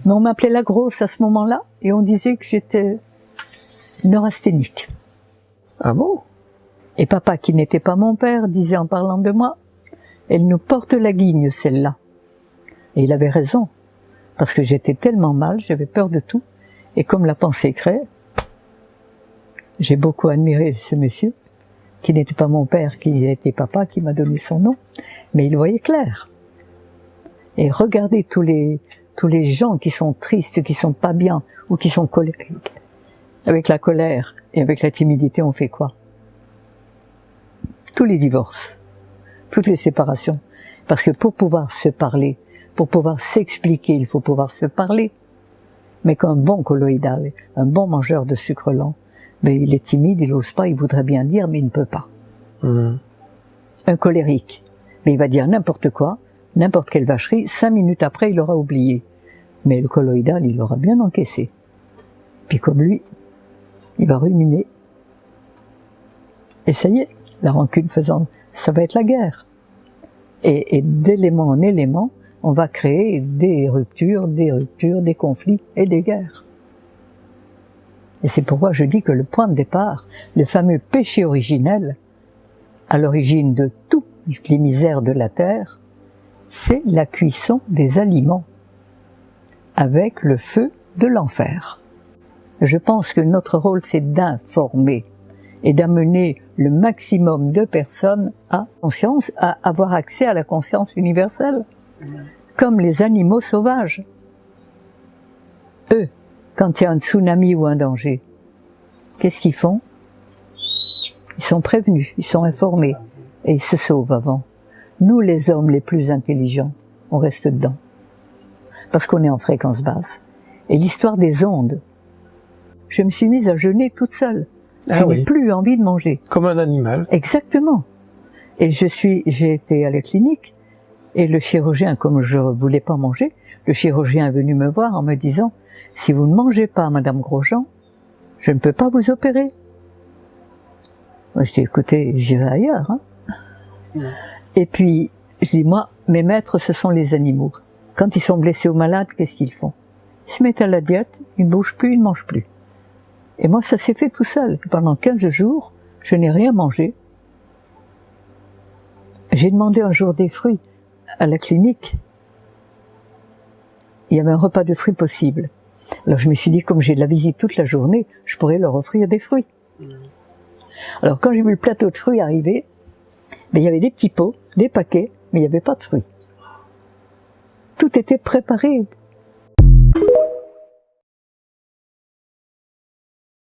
Mais on m'appelait la grosse à ce moment-là, et on disait que j'étais neurasthénique. Ah bon? Et papa, qui n'était pas mon père, disait en parlant de moi, elle nous porte la guigne, celle-là. Et il avait raison, parce que j'étais tellement mal, j'avais peur de tout, et comme la pensée crée, j'ai beaucoup admiré ce monsieur, qui n'était pas mon père, qui était papa, qui m'a donné son nom, mais il voyait clair. Et regardez tous les gens qui sont tristes, qui sont pas bien, ou qui sont colériques. Avec la colère et avec la timidité, on fait quoi? Tous les divorces, toutes les séparations. Parce que pour pouvoir se parler, pour pouvoir s'expliquer, il faut pouvoir se parler. Mais qu'un bon colloïdal, un bon mangeur de sucre lent, ben il est timide, il n'ose pas, il voudrait bien dire, mais il ne peut pas. Un colérique, mais il va dire n'importe quoi, n'importe quelle vacherie, 5 minutes après, il aura oublié. Mais le colloïdal, il aura bien encaissé. Puis comme lui, il va ruminer. Et ça y est, la rancune faisant, ça va être la guerre. Et d'élément en élément, on va créer des ruptures, des conflits et des guerres. Et c'est pourquoi je dis que le point de départ, le fameux péché originel, à l'origine de toutes les misères de la terre, c'est la cuisson des aliments avec le feu de l'enfer. Je pense que notre rôle, c'est d'informer et d'amener le maximum de personnes à conscience, à avoir accès à la conscience universelle, comme les animaux sauvages. Eux, quand il y a un tsunami ou un danger, qu'est-ce qu'ils font? Ils sont prévenus, ils sont informés, et ils se sauvent avant. Nous, les hommes les plus intelligents, on reste dedans, parce qu'on est en fréquence basse. Et l'histoire des ondes, je me suis mise à jeûner toute seule. Je n'ai plus envie de manger. Comme un animal. Exactement. Et j'ai été à la clinique, et le chirurgien, comme je ne voulais pas manger, le chirurgien est venu me voir en me disant « Si vous ne mangez pas, Madame Grosjean, je ne peux pas vous opérer. » Moi, je dis « Écoutez, j'irai ailleurs. Hein. » Et puis, je dis « Moi, mes maîtres, ce sont les animaux. Quand ils sont blessés ou malades, qu'est-ce qu'ils font? Ils se mettent à la diète, ils ne bougent plus, ils ne mangent plus. » Et moi, ça s'est fait tout seul. Pendant 15 jours, je n'ai rien mangé. J'ai demandé un jour des fruits à la clinique. Il y avait un repas de fruits possible. Alors je me suis dit, comme j'ai de la visite toute la journée, je pourrais leur offrir des fruits. Alors quand j'ai vu le plateau de fruits arriver, ben, il y avait des petits pots, des paquets, mais il n'y avait pas de fruits. Tout était préparé